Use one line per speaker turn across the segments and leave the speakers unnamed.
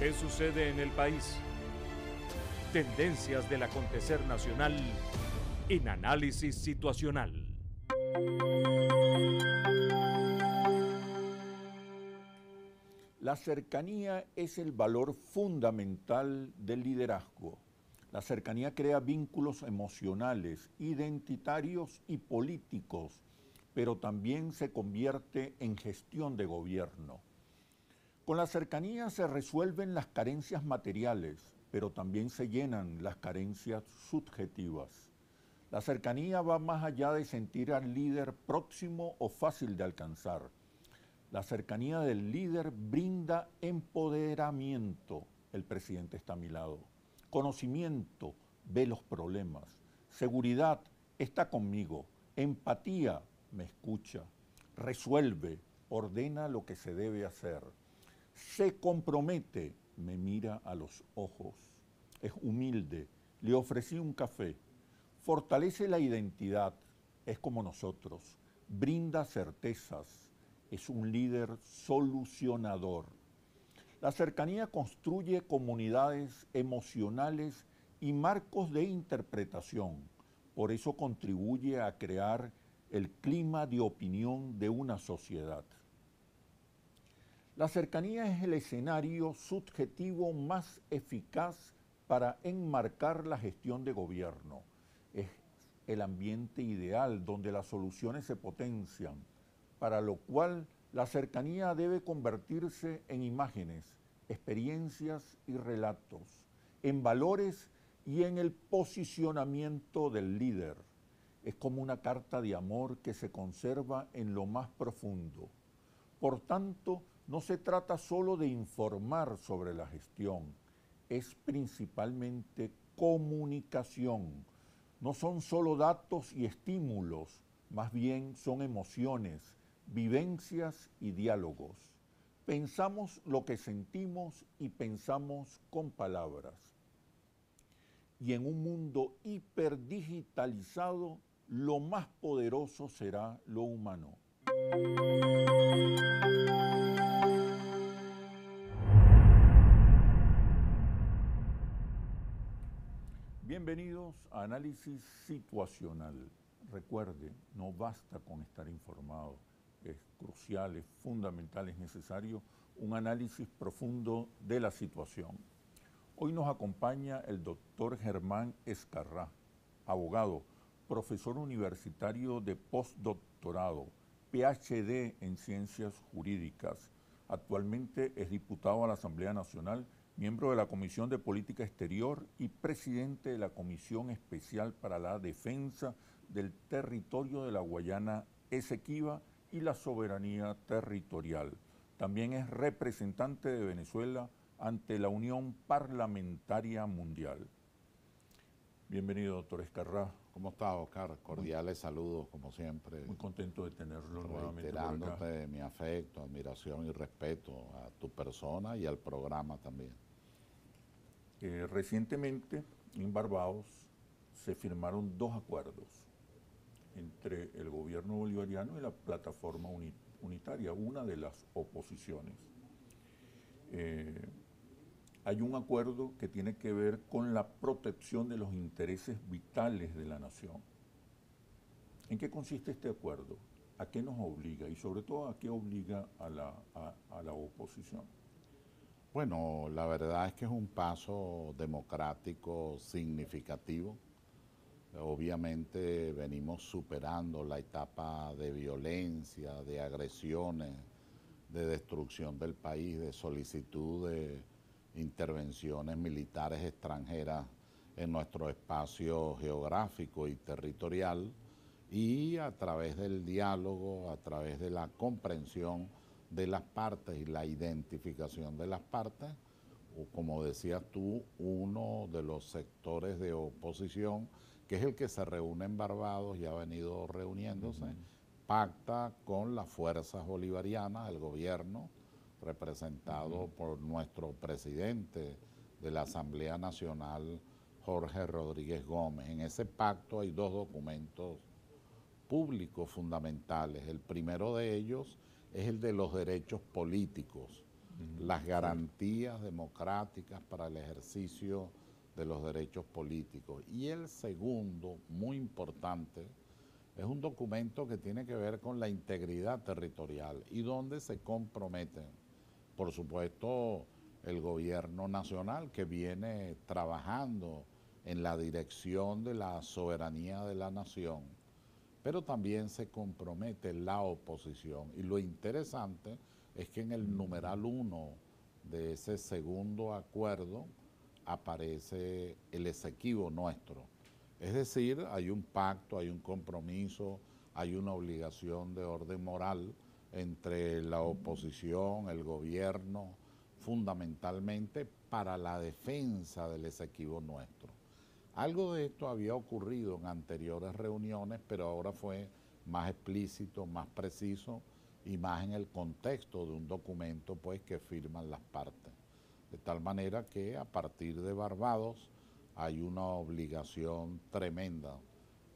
¿Qué sucede en el país? Tendencias del acontecer nacional en Análisis Situacional.
La cercanía es el valor fundamental del liderazgo. La cercanía crea vínculos emocionales, identitarios y políticos, pero también se convierte en gestión de gobierno. Con la cercanía se resuelven las carencias materiales, pero también se llenan las carencias subjetivas. La cercanía va más allá de sentir al líder próximo o fácil de alcanzar. La cercanía del líder brinda empoderamiento, el presidente está a mi lado. Conocimiento, ve los problemas. Seguridad, está conmigo. Empatía, me escucha. Resuelve, ordena lo que se debe hacer. Se compromete, me mira a los ojos. Es humilde, le ofrecí un café. Fortalece la identidad, es como nosotros. Brinda certezas, es un líder solucionador. La cercanía construye comunidades emocionales y marcos de interpretación. Por eso contribuye a crear el clima de opinión de una sociedad. La cercanía es el escenario subjetivo más eficaz para enmarcar la gestión de gobierno. Es el ambiente ideal donde las soluciones se potencian, para lo cual la cercanía debe convertirse en imágenes, experiencias y relatos, en valores y en el posicionamiento del líder. Es como una carta de amor que se conserva en lo más profundo. Por tanto, no se trata solo de informar sobre la gestión, es principalmente comunicación. No son solo datos y estímulos, más bien son emociones, vivencias y diálogos. Pensamos lo que sentimos y pensamos con palabras. Y en un mundo hiperdigitalizado, lo más poderoso será lo humano. Bienvenidos a Análisis Situacional. Recuerde, no basta con estar informado, es crucial, es fundamental, es necesario un análisis profundo de la situación. Hoy nos acompaña el doctor Germán Ezcarrá, abogado, profesor universitario de postdoctorado, PhD en Ciencias Jurídicas. Actualmente es diputado a la Asamblea Nacional, miembro de la Comisión de Política Exterior y presidente de la Comisión Especial para la Defensa del Territorio de la Guayana Esequiba y la Soberanía Territorial. También es representante de Venezuela ante la Unión Parlamentaria Mundial. Bienvenido, doctor Ezcarrá.
¿Cómo está, Oscar? Cordiales saludos, como siempre.
Muy contento de tenerlo nuevamente por acá.
Reiterándote mi afecto, admiración y respeto a tu persona y al programa también.
Recientemente, en Barbados, se firmaron dos acuerdos entre el gobierno bolivariano y la plataforma unitaria, una de las oposiciones. Hay un acuerdo que tiene que ver con la protección de los intereses vitales de la nación. ¿En qué consiste este acuerdo? ¿A qué nos obliga? Y sobre todo, ¿a qué obliga a la oposición?
Bueno, la verdad es que es un paso democrático significativo. Obviamente venimos superando la etapa de violencia, de agresiones, de destrucción del país, de solicitud de intervenciones militares extranjeras en nuestro espacio geográfico y territorial, y a través del diálogo, a través de la comprensión de las partes y la identificación de las partes, o como decías tú, uno de los sectores de oposición, que es el que se reúne en Barbados y ha venido reuniéndose, pacta con las fuerzas bolivarianas, el gobierno, representado por nuestro presidente de la Asamblea Nacional, Jorge Rodríguez Gómez. En ese pacto hay dos documentos públicos fundamentales. El primero de ellos es el de los derechos políticos, las garantías democráticas para el ejercicio de los derechos políticos. Y el segundo, muy importante, es un documento que tiene que ver con la integridad territorial y donde se comprometen, por supuesto, el gobierno nacional que viene trabajando en la dirección de la soberanía de la nación, pero también se compromete la oposición. Y lo interesante es que en el numeral 1 de ese segundo acuerdo aparece el Esequibo nuestro. Es decir, hay un pacto, hay un compromiso, hay una obligación de orden moral entre la oposición, el gobierno, fundamentalmente para la defensa del Esequibo nuestro. Algo de esto había ocurrido en anteriores reuniones, pero ahora fue más explícito, más preciso y más en el contexto de un documento pues, que firman las partes. De tal manera que a partir de Barbados hay una obligación tremenda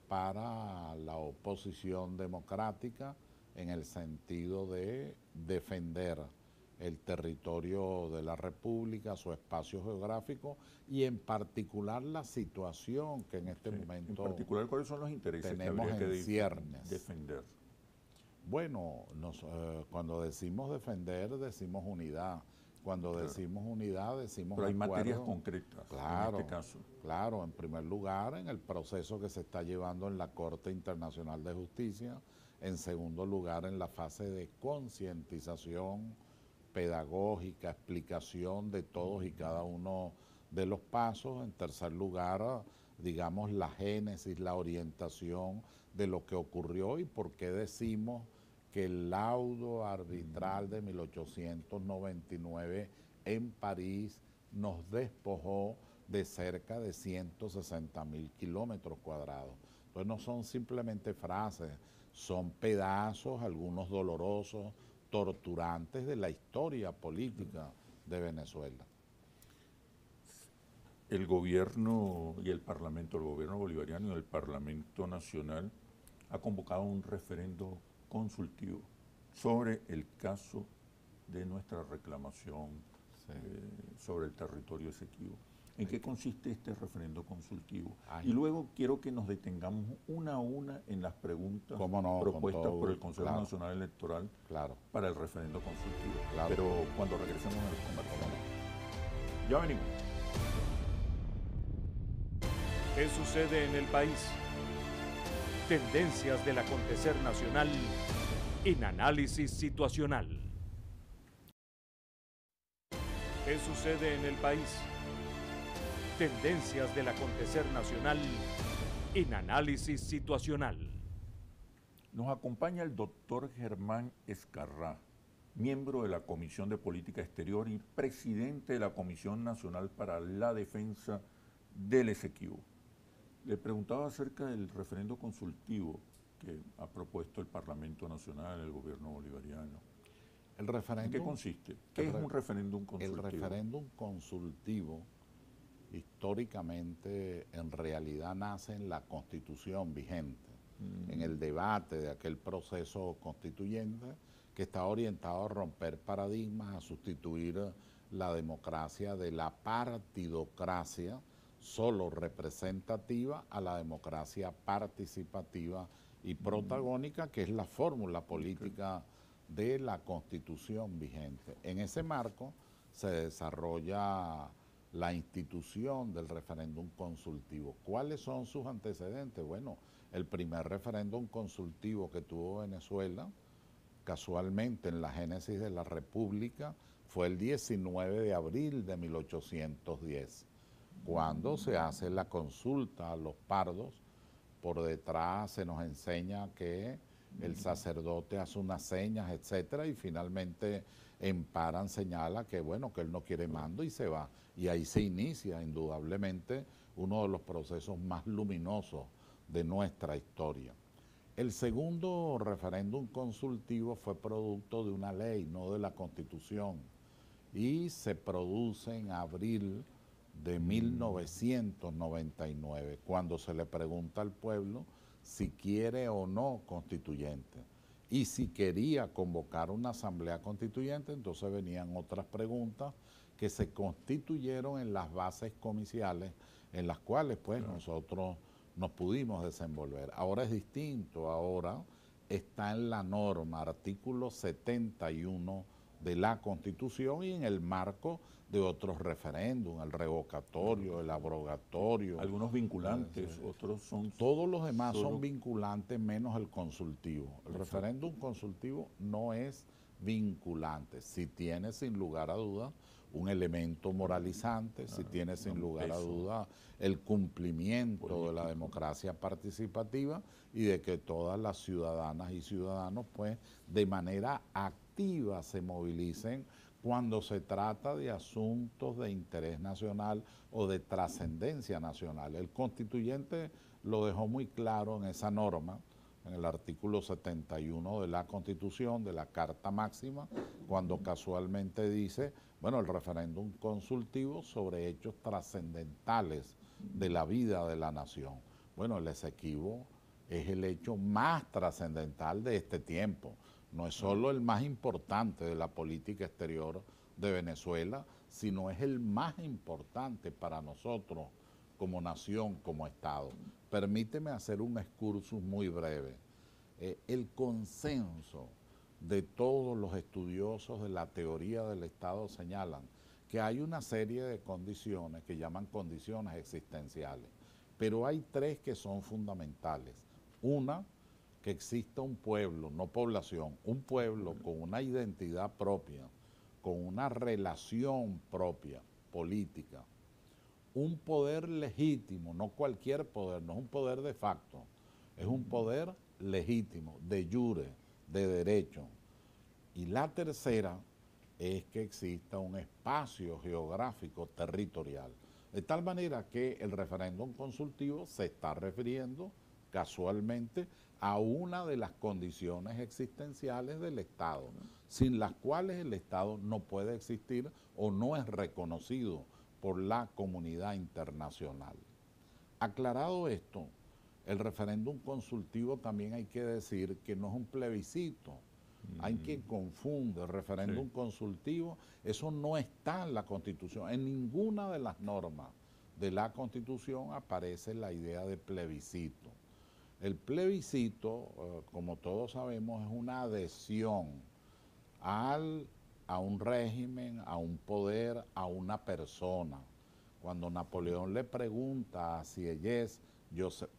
para la oposición democrática en el sentido de defender el territorio de la República, su espacio geográfico y en particular la situación que en este momento
en particular, ¿cuáles son los intereses
tenemos
que habría que
en ciernes?
defender?
Bueno, cuando decimos defender, decimos unidad. Cuando
Claro.
decimos unidad, decimos
Pero hay
acuerdo.
materias concretas
Claro,
en este caso.
claro, en primer lugar, en el proceso que se está llevando en la Corte Internacional de Justicia. En segundo lugar, en la fase de concientización pedagógica, explicación de todos y cada uno de los pasos. En tercer lugar, digamos, la génesis, la orientación de lo que ocurrió y por qué decimos que el laudo arbitral de 1899 en París nos despojó de cerca de 160.000 kilómetros cuadrados. Entonces no son simplemente frases, son pedazos, algunos dolorosos, torturantes de la historia política de Venezuela.
El gobierno y el parlamento, el gobierno bolivariano y el parlamento nacional ha convocado un referendo consultivo sobre el caso de nuestra reclamación sobre el territorio Esequibo. ¿En qué consiste este referendo consultivo? Y luego quiero que nos detengamos una a una en las preguntas propuestas por el Consejo Nacional Electoral para el referendo consultivo. Pero cuando regresemos a la conversación. Ya venimos.
¿Qué sucede en el país? Tendencias del acontecer nacional en análisis situacional. ¿Qué sucede en el país? Tendencias del acontecer nacional en análisis situacional.
Nos acompaña el doctor Germán Ezcarrá, miembro de la Comisión de Política Exterior y presidente de la Comisión Nacional para la Defensa del Esequibo. Le preguntaba acerca del referendo consultivo que ha propuesto el Parlamento Nacional, el gobierno bolivariano.
El referéndum,
¿En qué consiste? ¿Qué es un referéndum consultivo?
El referéndum consultivo históricamente en realidad nace en la Constitución vigente, en el debate de aquel proceso constituyente que está orientado a romper paradigmas, a sustituir la democracia de la partidocracia solo representativa a la democracia participativa y protagónica, que es la fórmula política de la Constitución vigente. En ese marco se desarrolla la institución del referéndum consultivo. ¿Cuáles son sus antecedentes? Bueno, el primer referéndum consultivo que tuvo Venezuela, casualmente en la génesis de la República, fue el 19 de abril de 1810, cuando se hace la consulta a los pardos. Por detrás se nos enseña que el sacerdote hace unas señas, etcétera, y finalmente Emparan señala que, bueno, que él no quiere mando y se va. Y ahí se inicia, indudablemente, uno de los procesos más luminosos de nuestra historia. El segundo referéndum consultivo fue producto de una ley, no de la Constitución, y se produce en abril de 1999, cuando se le pregunta al pueblo si quiere o no constituyente. y si quería convocar una asamblea constituyente, entonces venían otras preguntas que se constituyeron en las bases comiciales en las cuales pues nosotros nos pudimos desenvolver. Ahora es distinto, ahora está en la norma, artículo 71 de la Constitución y en el marco de otros referéndums, el revocatorio, el abrogatorio.
Algunos vinculantes, otros son...
Todos los demás son vinculantes menos el consultivo. El referéndum consultivo no es vinculante. Si tiene sin lugar a dudas un elemento moralizante, si tiene sin lugar a dudas el cumplimiento de la democracia participativa y de que todas las ciudadanas y ciudadanos pues de manera activa se movilicen cuando se trata de asuntos de interés nacional o de trascendencia nacional. El constituyente lo dejó muy claro en esa norma, en el artículo 71 de la Constitución, de la Carta Máxima, cuando casualmente dice, bueno, el referéndum consultivo sobre hechos trascendentales de la vida de la nación. Bueno, el Esequibo es el hecho más trascendental de este tiempo. No es solo el más importante de la política exterior de Venezuela, sino es el más importante para nosotros como nación, como Estado. Permíteme hacer un excursus muy breve. El consenso de todos los estudiosos de la teoría del Estado señalan que hay una serie de condiciones que llaman condiciones existenciales, pero hay tres que son fundamentales. Una, que exista un pueblo, no población, un pueblo con una identidad propia, con una relación propia, política, un poder legítimo, no cualquier poder, no es un poder de facto, es un poder legítimo, de jure, de derecho. Y la tercera es que exista un espacio geográfico territorial, de tal manera que el referéndum consultivo se está refiriendo casualmente a una de las condiciones existenciales del Estado, sin las cuales el Estado no puede existir o no es reconocido por la comunidad internacional. Aclarado esto, el referéndum consultivo también hay que decir que no es un plebiscito. Hay quien confunde el referéndum consultivo, eso no está en la Constitución, en ninguna de las normas de la Constitución aparece la idea de plebiscito. El plebiscito, como todos sabemos, es una adhesión a un régimen, a un poder, a una persona. Cuando Napoleón le pregunta a Sieyès,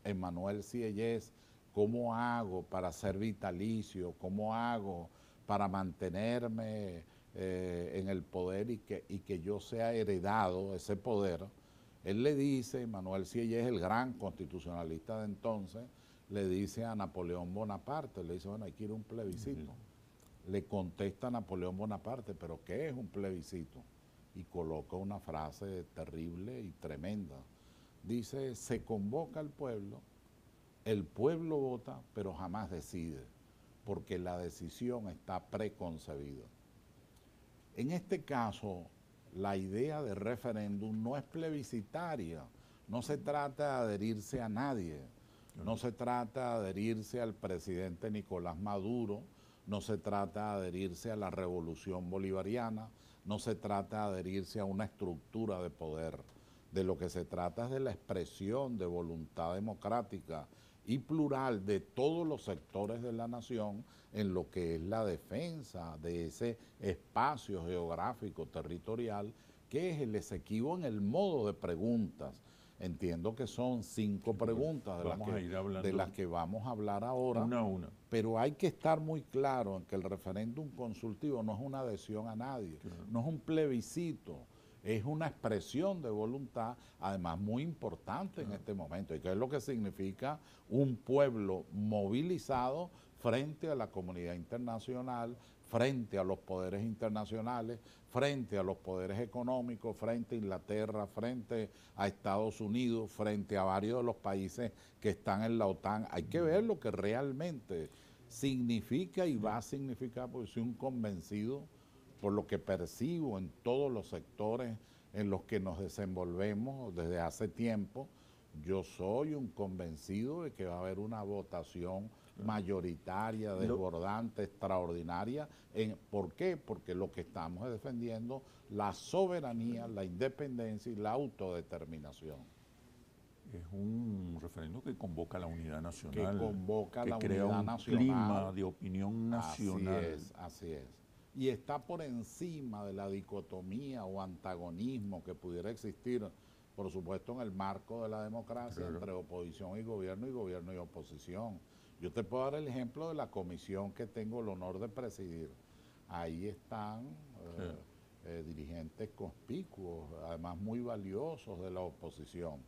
Emmanuel Sieyès, ¿cómo hago para ser vitalicio? ¿Cómo hago para mantenerme en el poder y que yo sea heredado ese poder? Él le dice, Emmanuel Sieyès, el gran constitucionalista de entonces, le dice a Napoleón Bonaparte, le dice, bueno, hay que ir a un plebiscito. Le contesta a Napoleón Bonaparte, ¿pero qué es un plebiscito? Y coloca una frase terrible y tremenda. Dice, se convoca al pueblo, el pueblo vota, pero jamás decide, porque la decisión está preconcebida. En este caso, la idea de referéndum no es plebiscitaria, no se trata de adherirse a nadie, no se trata de adherirse al presidente Nicolás Maduro, no se trata de adherirse a la revolución bolivariana, no se trata de adherirse a una estructura de poder. De lo que se trata es de la expresión de voluntad democrática y plural de todos los sectores de la nación en lo que es la defensa de ese espacio geográfico territorial que es el Esequibo en el modo de preguntas. Entiendo que son 5 preguntas de las que vamos a hablar ahora,
una a una.
pero hay que estar muy claro en que el referéndum consultivo no es una adhesión a nadie, no es un plebiscito, es una expresión de voluntad, además muy importante en este momento, y que es lo que significa un pueblo movilizado frente a la comunidad internacional, frente a los poderes internacionales, frente a los poderes económicos, frente a Inglaterra, frente a Estados Unidos, frente a varios de los países que están en la OTAN. Hay que ver lo que realmente significa y va a significar, porque soy un convencido por lo que percibo en todos los sectores en los que nos desenvolvemos desde hace tiempo. Yo soy un convencido de que va a haber una votación mayoritaria, desbordante, extraordinaria. ¿Por qué? Porque lo que estamos es defendiendo la soberanía, la independencia y la autodeterminación.
Es un referendo que convoca a la unidad nacional.
Que convoca a la
crea
unidad
un
nacional.
clima de opinión nacional.
Así es, así es. Y está por encima de la dicotomía o antagonismo que pudiera existir, por supuesto, en el marco de la democracia, entre oposición y gobierno y oposición. Yo te puedo dar el ejemplo de la comisión que tengo el honor de presidir. Ahí están dirigentes conspicuos, además muy valiosos de la oposición,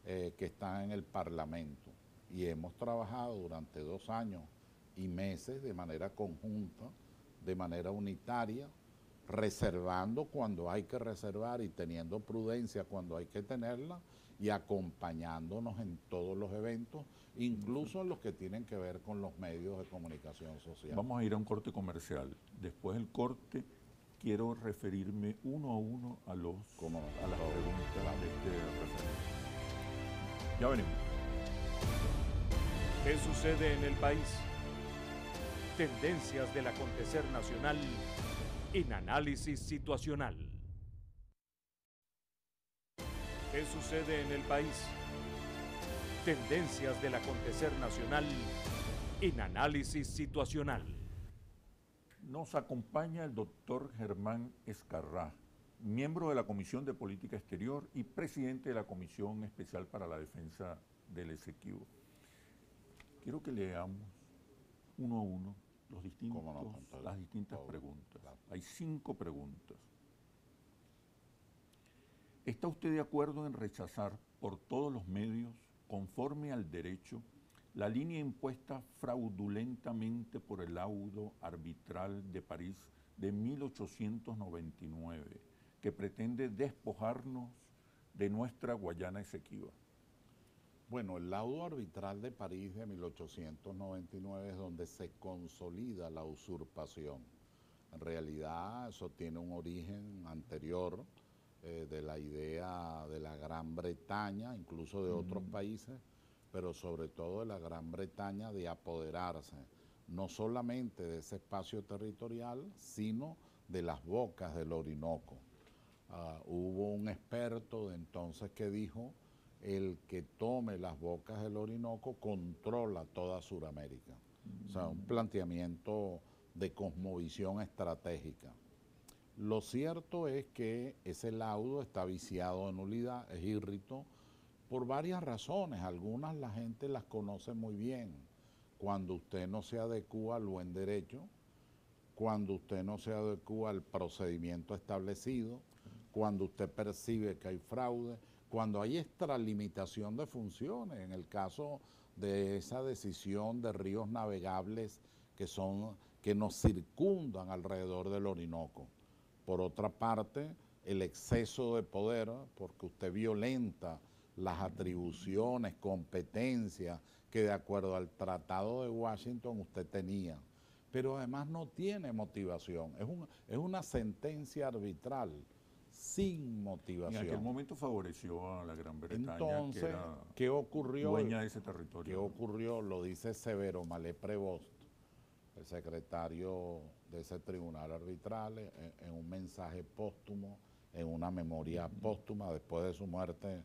que están en el Parlamento. Y hemos trabajado durante 2 años y meses de manera conjunta, de manera unitaria, reservando cuando hay que reservar y teniendo prudencia cuando hay que tenerla, y acompañándonos en todos los eventos, incluso en los que tienen que ver con los medios de comunicación social.
Vamos a ir a un corte comercial. Después del corte quiero referirme uno a uno a las preguntas de este referéndum. Ya venimos.
¿Qué sucede en el país? Tendencias del acontecer nacional en análisis situacional. ¿Qué sucede en el país? Tendencias del acontecer nacional en análisis situacional.
Nos acompaña el doctor Germán Escarrá, miembro de la Comisión de Política Exterior y presidente de la Comisión Especial para la Defensa del Esequibo. Quiero que leamos uno a uno las distintas preguntas. Hay 5 preguntas. ¿Está usted de acuerdo en rechazar por todos los medios, conforme al derecho, la línea impuesta fraudulentamente por el laudo arbitral de París de 1899, que pretende despojarnos de nuestra Guayana Esequiba?
Bueno, el laudo arbitral de París de 1899 es donde se consolida la usurpación. En realidad eso tiene un origen anterior de la idea de la Gran Bretaña, incluso de otros países, pero sobre todo de la Gran Bretaña, de apoderarse no solamente de ese espacio territorial, sino de las bocas del Orinoco. Hubo un experto de entonces que dijo: el que tome las bocas del Orinoco controla toda Sudamérica. O sea, un planteamiento de cosmovisión estratégica. Lo cierto es que ese laudo está viciado de nulidad, es írrito, por varias razones. Algunas la gente las conoce muy bien. Cuando usted no se adecúa al buen derecho, cuando usted no se adecúa al procedimiento establecido, cuando usted percibe que hay fraude, cuando hay extralimitación de funciones, en el caso de esa decisión de ríos navegables que nos circundan alrededor del Orinoco. Por otra parte, el exceso de poder, porque usted violenta las atribuciones, competencias que de acuerdo al Tratado de Washington usted tenía. Pero además no tiene motivación, es una sentencia arbitral sin motivación.
En aquel momento favoreció a la Gran Bretaña,
entonces,
que era
¿qué ocurrió?
Dueña de ese territorio.
¿Qué ocurrió? Lo dice Severo Mallet Prevost, el secretario de ese tribunal arbitral, en un mensaje póstumo, en una memoria póstuma después de su muerte,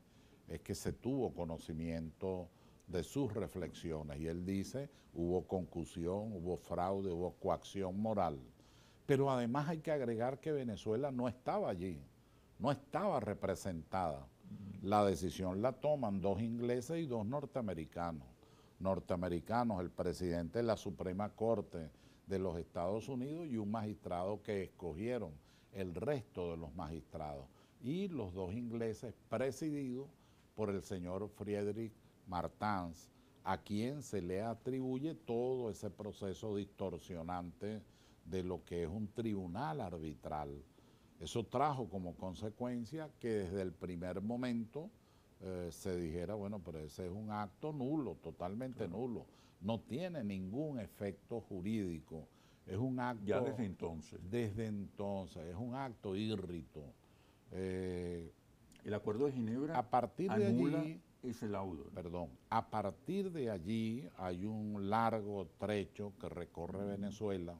es que se tuvo conocimiento de sus reflexiones. Y él dice: hubo concusión, hubo fraude, hubo coacción moral. Pero además hay que agregar que Venezuela no estaba allí, no estaba representada. La decisión la toman 2 ingleses y 2 norteamericanos. Norteamericanos, el presidente de la Suprema Corte de los Estados Unidos y un magistrado que escogieron el resto de los magistrados. Y los 2 ingleses presididos por el señor Friedrich Martens, a quien se le atribuye todo ese proceso distorsionante de lo que es un tribunal arbitral. Eso trajo como consecuencia que desde el primer momento se dijera: bueno, pero ese es un acto nulo, totalmente nulo, no tiene ningún efecto jurídico, es un acto...
Ya desde entonces.
Desde entonces, es un acto írrito.
El Acuerdo de Ginebra
a partir de
anula
allí,
ese laudo.
Perdón, a partir de allí hay un largo trecho que recorre Venezuela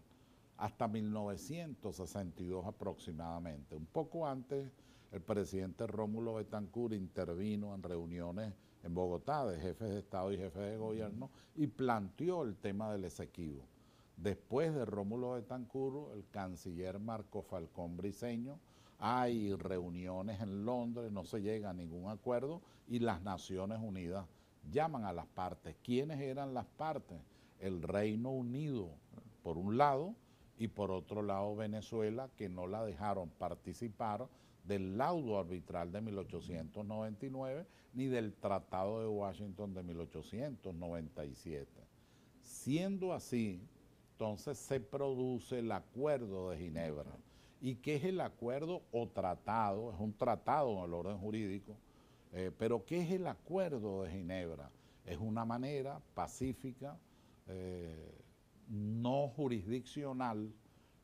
hasta 1962 aproximadamente. Un poco antes, el presidente Rómulo Betancourt intervino en reuniones en Bogotá de jefes de Estado y jefes de gobierno y planteó el tema del Esequibo. Después de Rómulo Betancourt, el canciller Marco Falcón Briceño, hay reuniones en Londres, no se llega a ningún acuerdo y las Naciones Unidas llaman a las partes. ¿Quiénes eran las partes? El Reino Unido, por un lado, y por otro lado Venezuela, que no la dejaron participar del laudo arbitral de 1899 ni del Tratado de Washington de 1897. Siendo así, entonces se produce el Acuerdo de Ginebra. ¿Y qué es el acuerdo o tratado? Es un tratado en el orden jurídico, pero ¿qué es el Acuerdo de Ginebra? Es una manera pacífica, no jurisdiccional,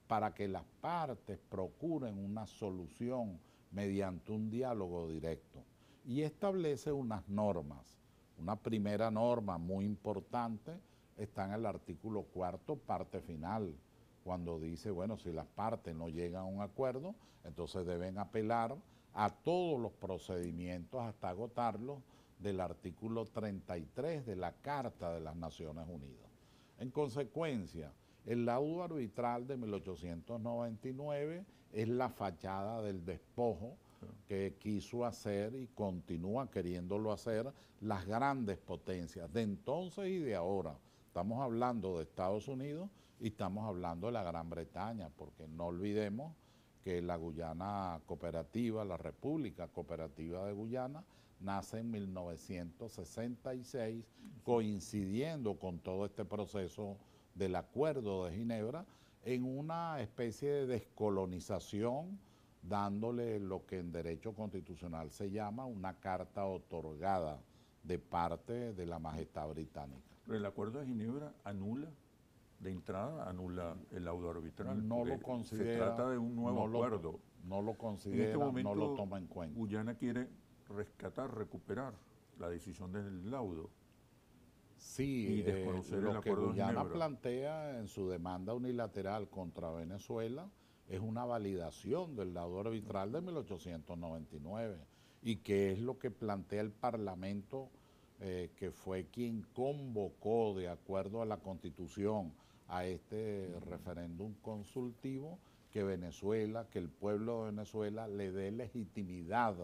para que las partes procuren una solución mediante un diálogo directo. Y establece unas normas. Una primera norma muy importante está en el artículo 4, parte final, cuando dice, bueno, si las partes no llegan a un acuerdo, entonces deben apelar a todos los procedimientos hasta agotarlos del artículo 33 de la Carta de las Naciones Unidas. En consecuencia, el laudo arbitral de 1899 es la fachada del despojo que quiso hacer y continúa queriéndolo hacer las grandes potencias de entonces y de ahora. Estamos hablando de Estados Unidos y estamos hablando de la Gran Bretaña, porque no olvidemos que la Guyana Cooperativa, la República Cooperativa de Guyana, nace en 1966, coincidiendo con todo este proceso del Acuerdo de Ginebra, en una especie de descolonización, dándole lo que en derecho constitucional se llama una carta otorgada de parte de la Majestad Británica.
Pero el Acuerdo de Ginebra anula, de entrada, anula el laudo arbitral.
No lo considera.
Se trata de un nuevo acuerdo.
No lo considera,
en este momento,
no lo toma en cuenta.
Guyana quiere rescatar, recuperar la decisión del laudo.
Sí,
y desconocer el
lo que
Acuerdo de
Guyana
Ginebra
plantea en su demanda unilateral contra Venezuela es una validación del laudo arbitral de 1899 y que es lo que plantea el Parlamento, que fue quien convocó, de acuerdo a la Constitución, a este referéndum consultivo, que Venezuela, que el pueblo de Venezuela le dé legitimidad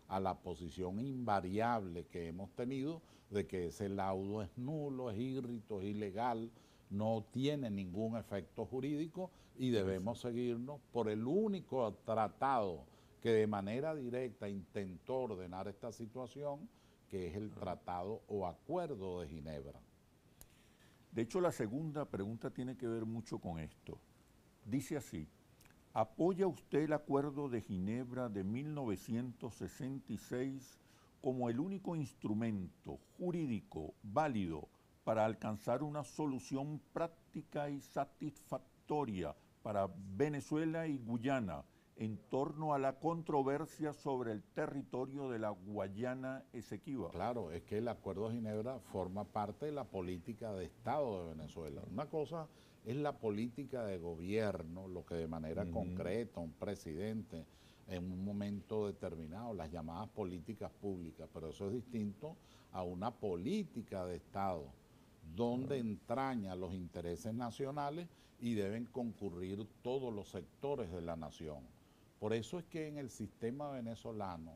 a la posición invariable que hemos tenido de que ese laudo es nulo, es írrito, es ilegal, no tiene ningún efecto jurídico y debemos seguirnos por el único tratado que de manera directa intentó ordenar esta situación, que es el Tratado o Acuerdo de Ginebra.
De hecho, la segunda pregunta tiene que ver mucho con esto. Dice así: ¿apoya usted el Acuerdo de Ginebra de 1966 como el único instrumento jurídico válido para alcanzar una solución práctica y satisfactoria para Venezuela y Guyana en torno a la controversia sobre el territorio de la Guayana Esequiba?
Claro, es que el Acuerdo de Ginebra forma parte de la política de Estado de Venezuela. Una cosa es la política de gobierno, lo que de manera concreta un presidente en un momento determinado, las llamadas políticas públicas, pero eso es distinto a una política de Estado, donde entraña los intereses nacionales y deben concurrir todos los sectores de la nación. Por eso es que en el sistema venezolano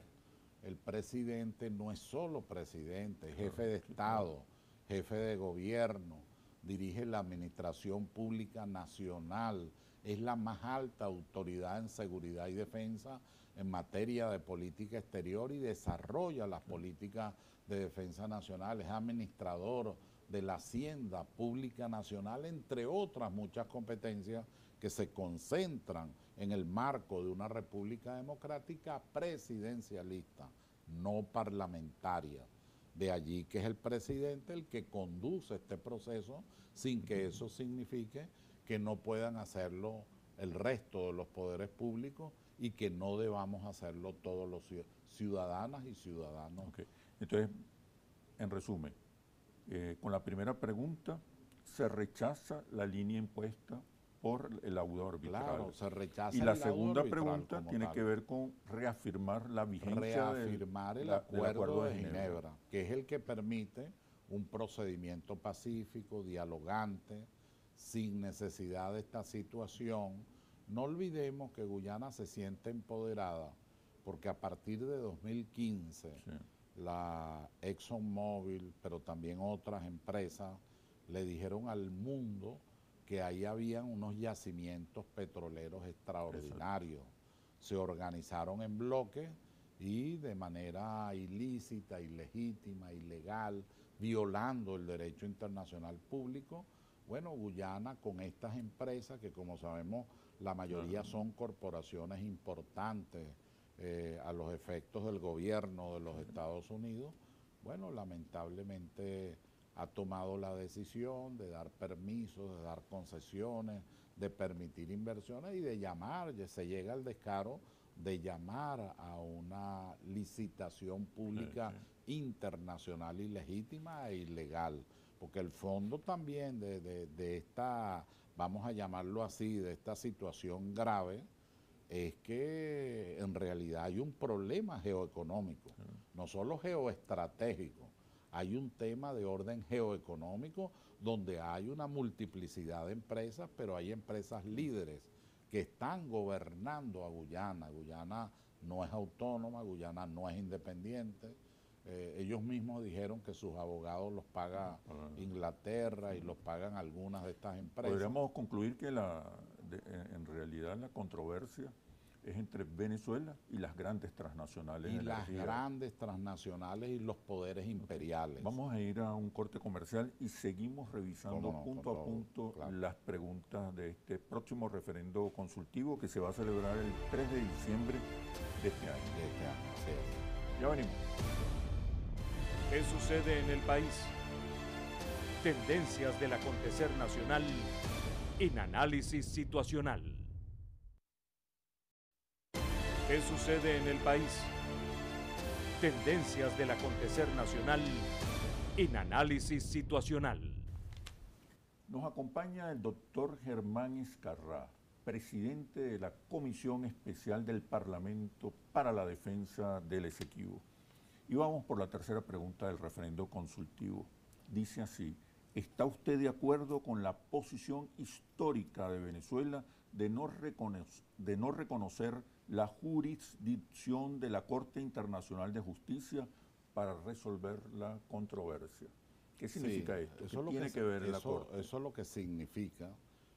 el presidente no es solo presidente, es jefe de Estado, jefe de gobierno, dirige la administración pública nacional, es la más alta autoridad en seguridad y defensa en materia de política exterior y desarrolla las políticas de defensa nacional, es administrador de la Hacienda Pública Nacional, entre otras muchas competencias que se concentran en el marco de una república democrática presidencialista, no parlamentaria. De allí que es el presidente el que conduce este proceso, sin que eso signifique que no puedan hacerlo el resto de los poderes públicos y que no debamos hacerlo todos los ciudadanas y ciudadanos.
Okay. Entonces, En resumen, con la primera pregunta, se rechaza la línea impuesta por el laudo arbitral.
Claro, se rechaza
y la
el laudo
segunda
arbitral
pregunta
como
tiene
tal.
que ver con reafirmar la vigencia
Reafirmar el
del
acuerdo de Ginebra, que es el que permite un procedimiento pacífico, dialogante, sin necesidad de esta situación. No olvidemos que Guyana se siente empoderada, porque a partir de 2015,
Sí.
la ExxonMobil, pero también otras empresas, le dijeron al mundo que ahí habían unos yacimientos petroleros extraordinarios. Se organizaron en bloques y de manera ilícita, ilegítima, ilegal, violando el derecho internacional público. Bueno, Guyana con estas empresas que, como sabemos, la mayoría son corporaciones importantes a los efectos del gobierno de los Estados Unidos, bueno, lamentablemente ha tomado la decisión de dar permisos, de dar concesiones, de permitir inversiones y de llamar, se llega al descaro de llamar a una licitación pública internacional ilegítima e ilegal, porque el fondo también de esta, vamos a llamarlo así, de esta situación grave, es que en realidad hay un problema geoeconómico, no solo geoestratégico, hay un tema de orden geoeconómico donde hay una multiplicidad de empresas, pero hay empresas líderes que están gobernando a Guyana. Guyana no es autónoma, Guyana no es independiente. Ellos mismos dijeron que sus abogados los paga Inglaterra y los pagan algunas de estas empresas.
Podríamos concluir que en realidad la controversia es entre Venezuela y las grandes transnacionales.
Y las grandes transnacionales y los poderes imperiales.
Vamos a ir a un corte comercial y seguimos revisando punto a punto las preguntas de este próximo referendo consultivo que se va a celebrar el 3 de diciembre de este año.
Así es.
Ya venimos.
¿Qué sucede en el país? Tendencias del acontecer nacional en análisis situacional. ¿Qué sucede en el país? Tendencias del acontecer nacional en análisis situacional.
Nos acompaña el doctor Germán Ezcarrá, presidente de la Comisión Especial del Parlamento para la Defensa del Esequibo. Y vamos por la tercera pregunta del referendo consultivo. Dice así: ¿está usted de acuerdo con la posición histórica de Venezuela de no reconocer la jurisdicción de la Corte Internacional de Justicia para resolver la controversia? ¿Qué significa esto?
¿Qué tiene que ver la Corte? Eso lo que significa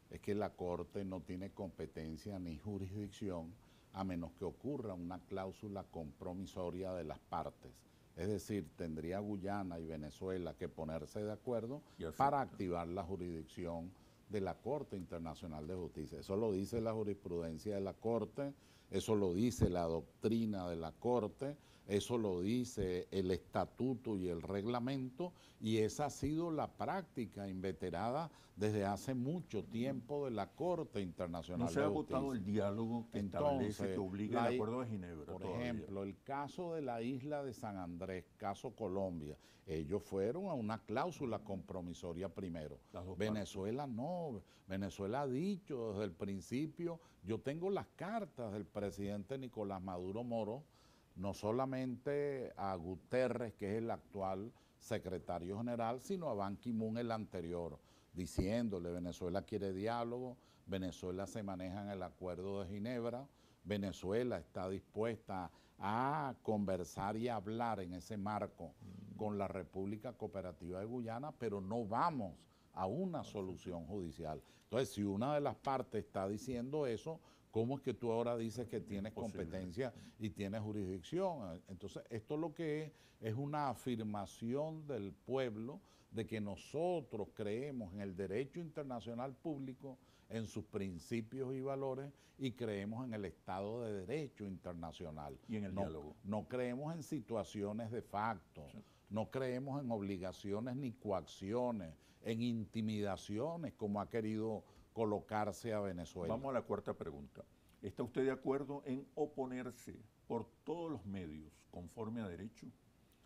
es que la Corte no tiene competencia ni jurisdicción a menos que ocurra una cláusula compromisoria de las partes. Es decir, tendría Guyana y Venezuela que ponerse de acuerdo para activar la jurisdicción de la Corte Internacional de Justicia. Eso lo dice la jurisprudencia de la Corte, eso lo dice la doctrina de la Corte, eso lo dice el estatuto y el reglamento, y esa ha sido la práctica inveterada desde hace mucho tiempo de la Corte Internacional de Justicia.
No se ha votado el diálogo que establece, que obliga el Acuerdo de Ginebra.
Por ejemplo, el caso de la isla de San Andrés, caso Colombia, ellos fueron a una cláusula compromisoria primero. Venezuela no, Venezuela ha dicho desde el principio, yo tengo las cartas del presidente Nicolás Maduro Moro, no solamente a Guterres, que es el actual secretario general, sino a Ban Ki-moon, el anterior, diciéndole: Venezuela quiere diálogo, Venezuela se maneja en el Acuerdo de Ginebra, Venezuela está dispuesta a conversar y a hablar en ese marco con la República Cooperativa de Guyana, pero no vamos a una solución judicial. Entonces, si una de las partes está diciendo eso, ¿cómo es que tú ahora dices que tienes competencia y tienes jurisdicción? Entonces, esto lo que es una afirmación del pueblo de que nosotros creemos en el derecho internacional público, en sus principios y valores, y creemos en el Estado de Derecho internacional.
Y en el diálogo.
No creemos en situaciones de facto, no creemos en obligaciones ni coacciones, en intimidaciones, como ha querido colocarse a Venezuela.
Vamos a la cuarta pregunta. ¿Está usted de acuerdo en oponerse por todos los medios, conforme a derecho,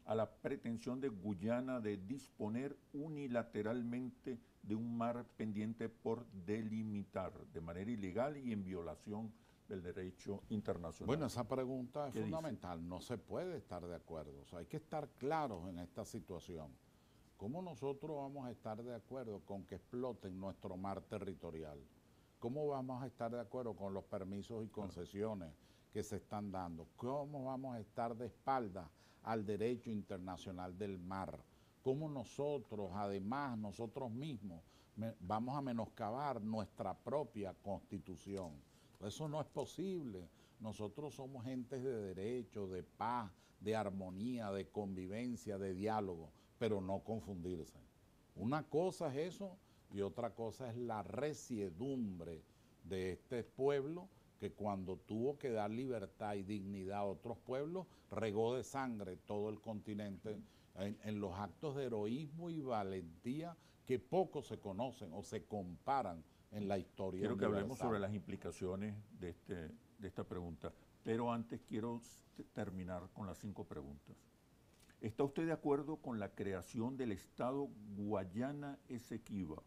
a la pretensión de Guyana de disponer unilateralmente de un mar pendiente por delimitar de manera ilegal y en violación del derecho internacional.
Bueno, esa pregunta es
¿Qué
fundamental.
dice?
No se puede estar de acuerdo. O sea, hay que estar claros en esta situación. ¿Cómo nosotros vamos a estar de acuerdo con que exploten nuestro mar territorial? ¿Cómo vamos a estar de acuerdo con los permisos y concesiones que se están dando? ¿Cómo vamos a estar de espaldas al derecho internacional del mar? ¿Cómo nosotros, además, nosotros mismos, vamos a menoscabar nuestra propia constitución? Eso no es posible. Nosotros somos gentes de derecho, de paz, de armonía, de convivencia, de diálogo, pero no confundirse. Una cosa es eso y otra cosa es la resiedumbre de este pueblo que cuando tuvo que dar libertad y dignidad a otros pueblos, regó de sangre todo el continente en los actos de heroísmo y valentía que poco se conocen o se comparan en la historia
Quiero que
universal.
hablemos sobre las implicaciones de esta pregunta, pero antes quiero terminar con las 5 preguntas. ¿Está usted de acuerdo con la creación del Estado Guayana Esequiba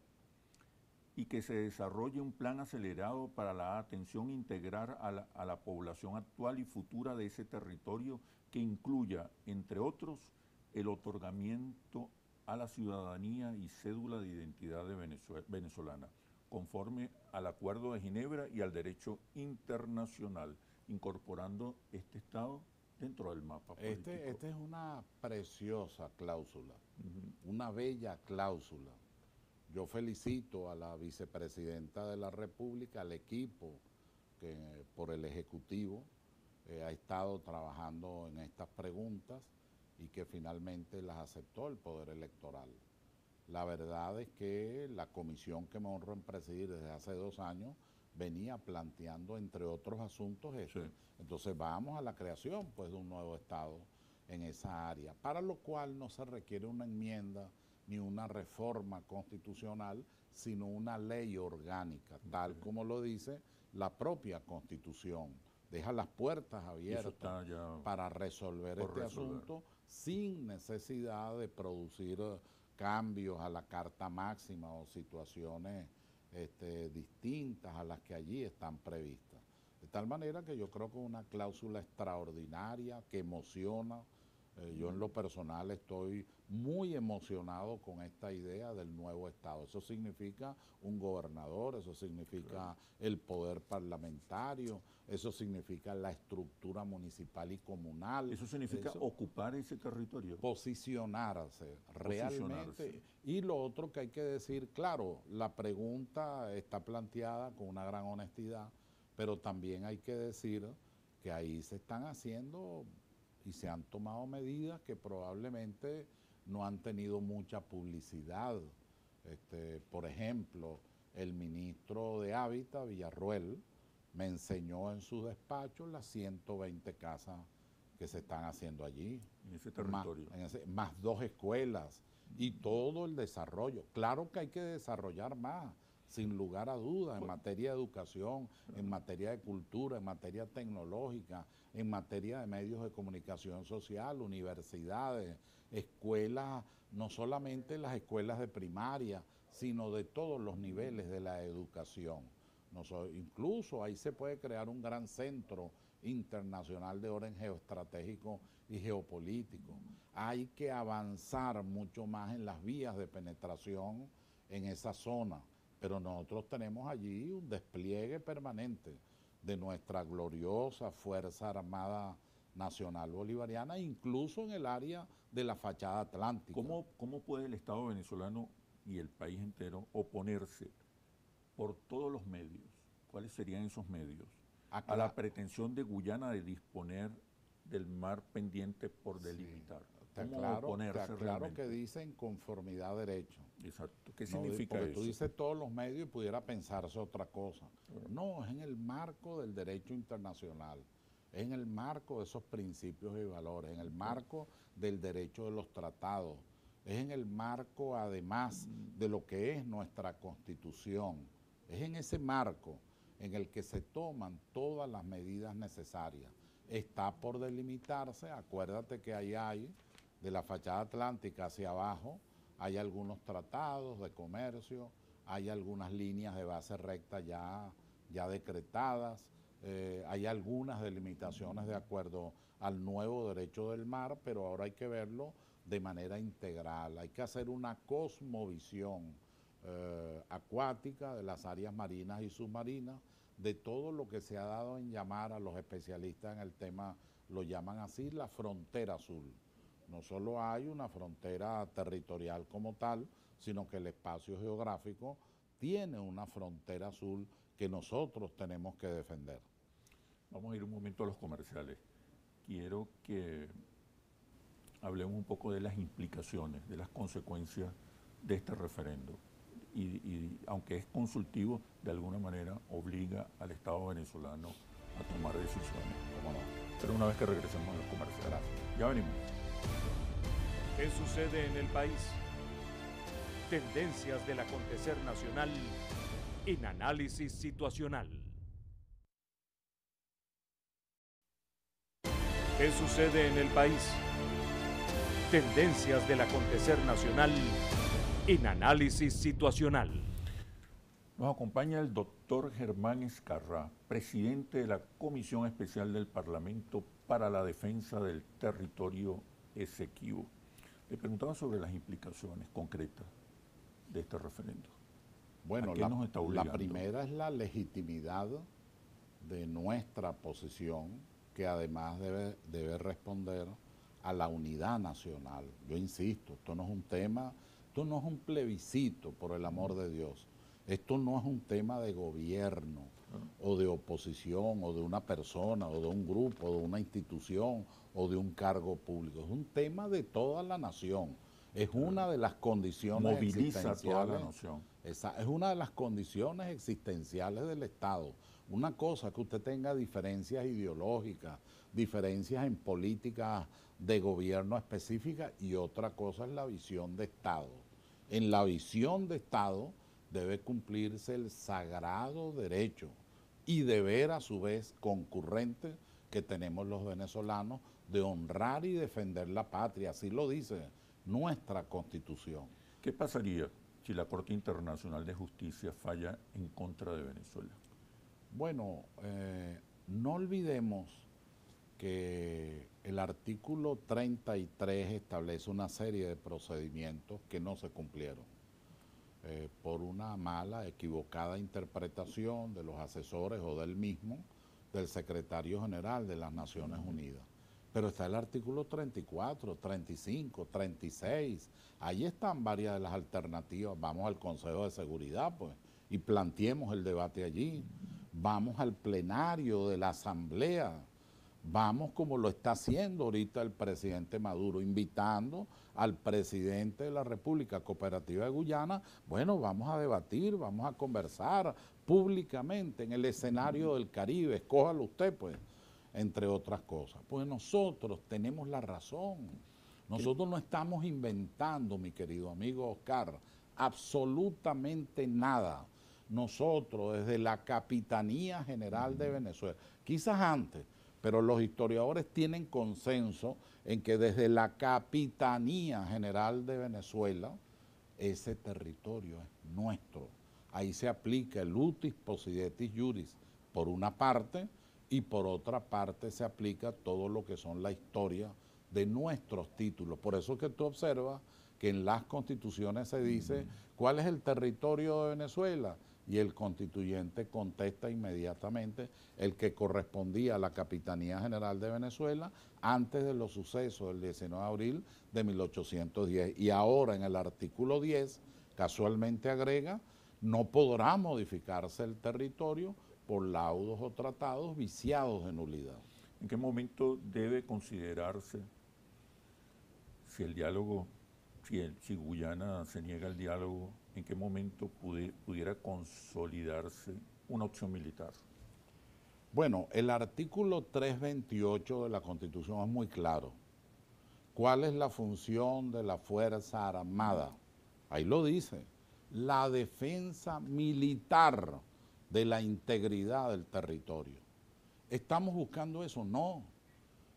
y que se desarrolle un plan acelerado para la atención integral a la población actual y futura de ese territorio que incluya, entre otros, el otorgamiento a la ciudadanía y cédula de identidad de venezolana, conforme al Acuerdo de Ginebra y al derecho internacional, incorporando este Estado dentro del mapa político?
Esta es una preciosa cláusula, una bella cláusula. Yo felicito a la vicepresidenta de la República, al equipo que por el Ejecutivo ha estado trabajando en estas preguntas y que finalmente las aceptó el Poder Electoral. La verdad es que la comisión que me honro en presidir desde hace 2 años venía planteando, entre otros asuntos, esto. Sí. Entonces vamos a la creación pues, de un nuevo Estado en esa área, para lo cual no se requiere una enmienda ni una reforma constitucional, sino una ley orgánica, tal como lo dice la propia Constitución. Deja las puertas abiertas para resolver este asunto sin necesidad de producir cambios a la Carta Máxima o situaciones distintas a las que allí están previstas. De tal manera que yo creo que es una cláusula extraordinaria que emociona. Yo en lo personal estoy muy emocionado con esta idea del nuevo Estado. Eso significa un gobernador, eso significa el poder parlamentario, eso significa la estructura municipal y comunal.
Eso significa ocupar ese territorio.
Posicionarse realmente. Y lo otro que hay que decir, claro, la pregunta está planteada con una gran honestidad, pero también hay que decir que ahí se están haciendo y se han tomado medidas que probablemente no han tenido mucha publicidad. Por ejemplo, el ministro de Hábitat, Villarruel, me enseñó en su despacho las 120 casas que se están haciendo allí.
En ese territorio.
Más 2 escuelas y todo el desarrollo. Claro que hay que desarrollar más, sin lugar a dudas, en materia de educación, en materia de cultura, en materia tecnológica, en materia de medios de comunicación social, universidades, escuelas, no solamente las escuelas de primaria, sino de todos los niveles de la educación. Incluso ahí se puede crear un gran centro internacional de orden geoestratégico y geopolítico. Hay que avanzar mucho más en las vías de penetración en esa zona. Pero nosotros tenemos allí un despliegue permanente de nuestra gloriosa Fuerza Armada Nacional Bolivariana, incluso en el área de la fachada atlántica.
¿Cómo puede el Estado venezolano y el país entero oponerse por todos los medios? ¿Cuáles serían esos medios? A la pretensión de Guyana de disponer del mar pendiente por delimitar.
Claro que dicen conformidad a derecho.
Exacto. ¿Qué significa eso?
Porque tú dices todos los medios y pudiera pensarse otra cosa. No, es en el marco del derecho internacional, es en el marco de esos principios y valores, en el marco del derecho de los tratados, es en el marco además de lo que es nuestra Constitución, es en ese marco en el que se toman todas las medidas necesarias. Está por delimitarse, acuérdate que ahí hay de la fachada atlántica hacia abajo hay algunos tratados de comercio, hay algunas líneas de base recta ya decretadas, hay algunas delimitaciones de acuerdo al nuevo derecho del mar, pero ahora hay que verlo de manera integral. Hay que hacer una cosmovisión acuática de las áreas marinas y submarinas, de todo lo que se ha dado en llamar, a los especialistas en el tema lo llaman así, la frontera azul. No solo hay una frontera territorial como tal, sino que el espacio geográfico tiene una frontera azul que nosotros tenemos que defender.
Vamos a ir un momento a los comerciales. Quiero que hablemos un poco de las implicaciones, de las consecuencias de este referendo. Y aunque es consultivo, de alguna manera obliga al Estado venezolano a tomar decisiones. ¿Cómo no? Pero una vez que regresemos a los comerciales. Ya venimos.
¿Qué sucede en el país? Tendencias del acontecer nacional en análisis situacional. ¿Qué sucede en el país? Tendencias del acontecer nacional en análisis situacional.
Nos acompaña el doctor Germán Ezcarra, presidente de la Comisión Especial del Parlamento para la Defensa del Territorio Esequibo. Le preguntaba sobre las implicaciones concretas de este referendo.
Bueno, la primera es la legitimidad de nuestra posición, que además debe responder a la unidad nacional. Yo insisto, esto no es un tema, esto no es un plebiscito, por el amor de Dios. Esto no es un tema de gobierno o de oposición o de una persona o de un grupo o de una institución o de un cargo público. Es un tema de toda la nación. Es una de las condiciones
moviliza a toda la nación.
Es una de las condiciones existenciales del Estado. Una cosa es que usted tenga diferencias ideológicas, diferencias en políticas de gobierno específicas, y otra cosa es la visión de Estado. En la visión de Estado debe cumplirse el sagrado derecho y deber a su vez concurrente que tenemos los venezolanos de honrar y defender la patria. Así lo dice nuestra Constitución.
¿Qué pasaría si la Corte Internacional de Justicia falla en contra de Venezuela?
Bueno, no olvidemos que el artículo 33 establece una serie de procedimientos que no se cumplieron por una mala, equivocada interpretación de los asesores o del mismo, del secretario general de las Naciones Unidas. Pero está el artículo 34, 35, 36, ahí están varias de las alternativas. Vamos al Consejo de Seguridad, pues, y planteemos el debate allí. Vamos al plenario de la Asamblea, vamos como lo está haciendo ahorita el presidente Maduro, invitando al presidente de la República Cooperativa de Guyana. Bueno, vamos a debatir, vamos a conversar públicamente en el escenario del Caribe, escójalo usted, pues, entre otras cosas. Pues nosotros tenemos la razón. Nosotros no estamos inventando, mi querido amigo Oscar, absolutamente nada. Nosotros, desde la Capitanía General de Venezuela, quizás antes, pero los historiadores tienen consenso en que desde la Capitanía General de Venezuela, ese territorio es nuestro. Ahí se aplica el utis possidetis juris, por una parte, y por otra parte se aplica todo lo que son la historia de nuestros títulos. Por eso que tú observas que en las constituciones se dice cuál es el territorio de Venezuela, y el constituyente contesta inmediatamente el que correspondía a la Capitanía General de Venezuela antes de los sucesos del 19 de abril de 1810. Y ahora en el artículo 10 casualmente agrega: no podrá modificarse el territorio por laudos o tratados viciados de nulidad.
¿En qué momento debe considerarse si el diálogo, si Guyana se niega al diálogo, en qué momento pudiera consolidarse una opción militar?
Bueno, el artículo 328 de la Constitución es muy claro. ¿Cuál es la función de la Fuerza Armada? Ahí lo dice: la defensa militar de la integridad del territorio. ¿Estamos buscando eso? No,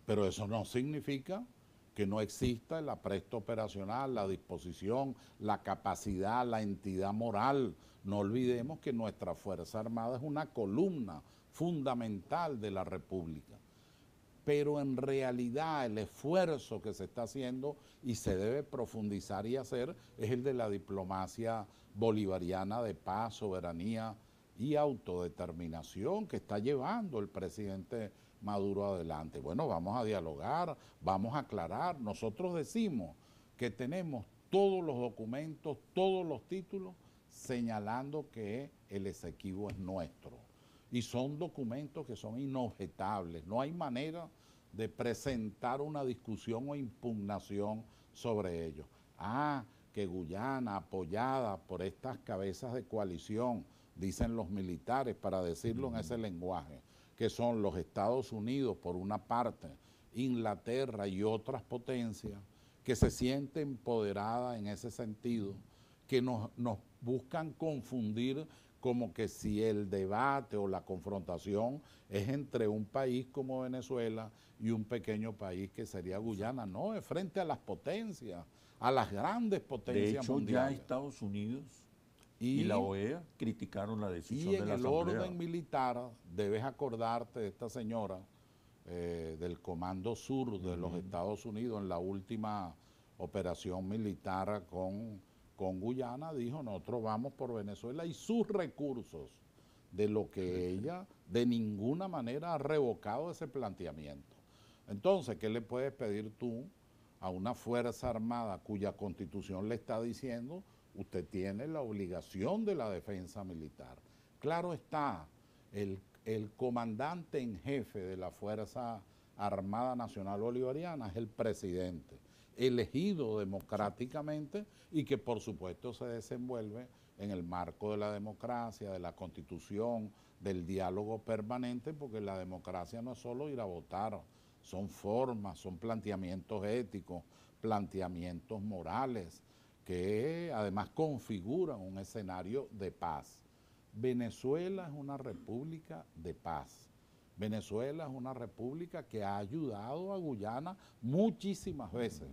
pero eso no significa que no exista el apresto operacional, la disposición, la capacidad, la entidad moral. No olvidemos que nuestra Fuerza Armada es una columna fundamental de la República. Pero en realidad el esfuerzo que se está haciendo y se debe profundizar y hacer es el de la diplomacia bolivariana de paz, soberanía y autodeterminación que está llevando el presidente Maduro adelante. Bueno, vamos a dialogar, vamos a aclarar. Nosotros decimos que tenemos todos los documentos, todos los títulos señalando que el Esequibo es nuestro. Y son documentos que son inobjetables. No hay manera de presentar una discusión o impugnación sobre ellos. Que Guyana, apoyada por estas cabezas de coalición, dicen los militares, para decirlo en ese lenguaje, que son los Estados Unidos por una parte, Inglaterra y otras potencias, que se sienten empoderadas en ese sentido, que nos buscan confundir como que si el debate o la confrontación es entre un país como Venezuela y un pequeño país que sería Guyana. No, es frente a las potencias, a las grandes potencias
de hecho,
mundiales.
ya Estados Unidos y la OEA criticaron la decisión de la Asamblea.
Y en el orden militar, debes acordarte de esta señora del Comando Sur de los Estados Unidos en la última operación militar con Guyana, dijo: nosotros vamos por Venezuela y sus recursos, de lo que ella de ninguna manera ha revocado ese planteamiento. Entonces, ¿qué le puedes pedir tú a una Fuerza Armada cuya Constitución le está diciendo: usted tiene la obligación de la defensa militar? Claro está, el comandante en jefe de la Fuerza Armada Nacional Bolivariana es el presidente, elegido democráticamente y que por supuesto se desenvuelve en el marco de la democracia, de la Constitución, del diálogo permanente, porque la democracia no es solo ir a votar, son formas, son planteamientos éticos, planteamientos morales, que además configuran un escenario de paz. Venezuela es una república de paz. Venezuela es una república que ha ayudado a Guyana muchísimas veces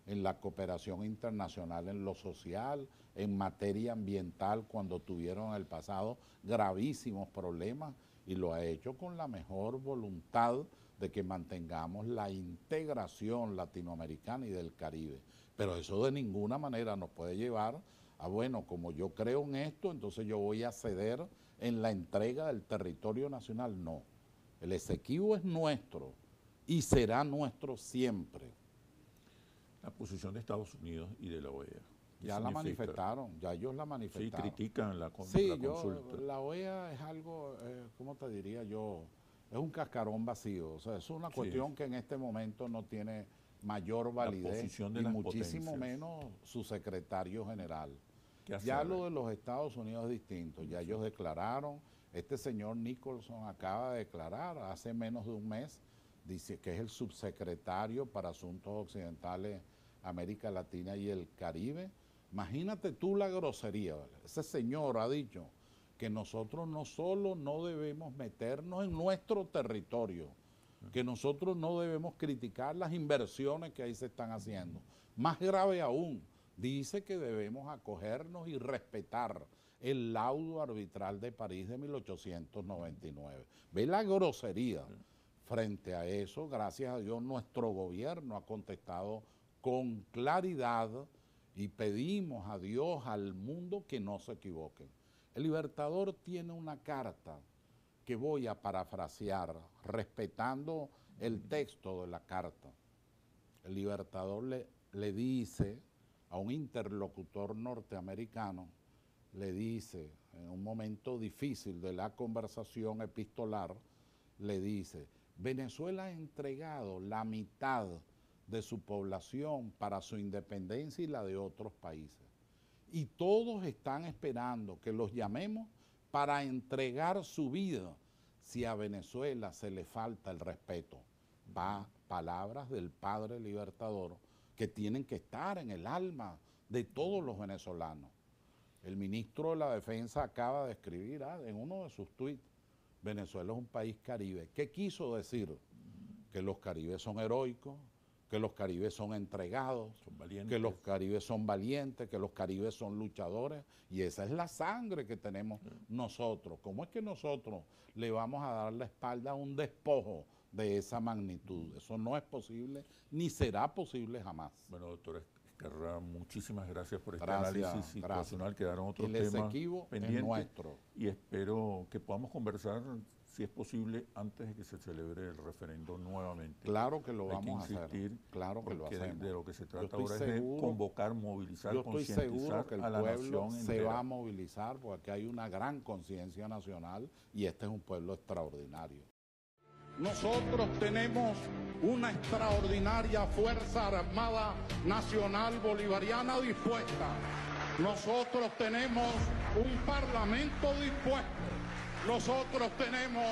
en la cooperación internacional, en lo social, en materia ambiental, cuando tuvieron en el pasado gravísimos problemas, y lo ha hecho con la mejor voluntad de que mantengamos la integración latinoamericana y del Caribe. Pero eso de ninguna manera nos puede llevar a, bueno, como yo creo en esto, entonces yo voy a ceder en la entrega del territorio nacional. No. El Esequibo es nuestro y será nuestro siempre.
La posición de Estados Unidos y de la OEA.
Ya la manifestaron, ya ellos la manifestaron.
Sí, critican la consulta.
La OEA es algo, ¿cómo te diría yo? Es un cascarón vacío. O sea, es una cuestión que en este momento no tiene mayor validez, y muchísimo menos su secretario general. Ya lo de los Estados Unidos es distinto. Ya ellos declararon. Este señor Nicholson acaba de declarar hace menos de un mes, dice que es el subsecretario para Asuntos Occidentales, América Latina y el Caribe. Imagínate tú la grosería, ¿vale? Ese señor ha dicho que nosotros no solo no debemos meternos en nuestro territorio, que nosotros no debemos criticar las inversiones que ahí se están haciendo. Más grave aún, dice que debemos acogernos y respetar el laudo arbitral de París de 1899. ¿Ve la grosería? Frente a eso, gracias a Dios, nuestro gobierno ha contestado con claridad y pedimos a Dios, al mundo, que no se equivoquen. El Libertador tiene una carta que voy a parafrasear, respetando el texto de la carta. El Libertador le dice a un interlocutor norteamericano, le dice, en un momento difícil de la conversación epistolar, le dice: Venezuela ha entregado la mitad de su población para su independencia y la de otros países. Y todos están esperando que los llamemos para entregar su vida si a Venezuela se le falta el respeto. Palabras del padre Libertador que tienen que estar en el alma de todos los venezolanos. El ministro de la Defensa acaba de escribir en uno de sus tuits: Venezuela es un país caribe. ¿Qué quiso decir? Que los caribes son heroicos, que los caribes son entregados,
Son valientes.
que los caribes son valientes, que los caribes son luchadores, y esa es la sangre que tenemos nosotros. ¿Cómo es que nosotros le vamos a dar la espalda a un despojo de esa magnitud? Eso no es posible, ni será posible jamás.
Bueno, doctor Ezquerra, muchísimas gracias por este
Gracias,
análisis situacional. Quedaron otros
El
temas
Esequibo es
pendientes
nuestro.
y espero que podamos conversar, si es posible, antes de que se celebre el referendo nuevamente.
Claro que lo
Hay
vamos a
que
hacer.
insistir,
Claro que lo
porque
hacemos.
de lo que se
Yo
trata
estoy
ahora es de
seguro-
convocar, movilizar,
Yo estoy seguro
concientizar
que el
a la
pueblo
nación
se
entera.
va a movilizar porque aquí hay una gran conciencia nacional y este es un pueblo extraordinario.
Nosotros tenemos una extraordinaria Fuerza Armada Nacional Bolivariana dispuesta. Nosotros tenemos un Parlamento dispuesto. Nosotros tenemos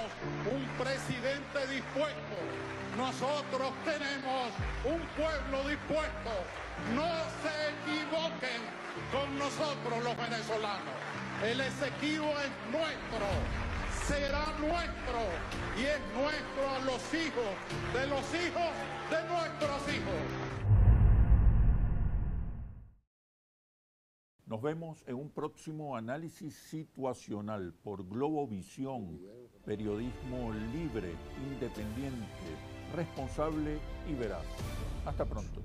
un presidente dispuesto. Nosotros tenemos un pueblo dispuesto. No se equivoquen con nosotros los venezolanos. El Esequibo es nuestro. Será nuestro y es nuestro a los hijos de nuestros hijos.
Nos vemos en un próximo análisis situacional por Globovisión, periodismo libre, independiente, responsable y veraz. Hasta pronto.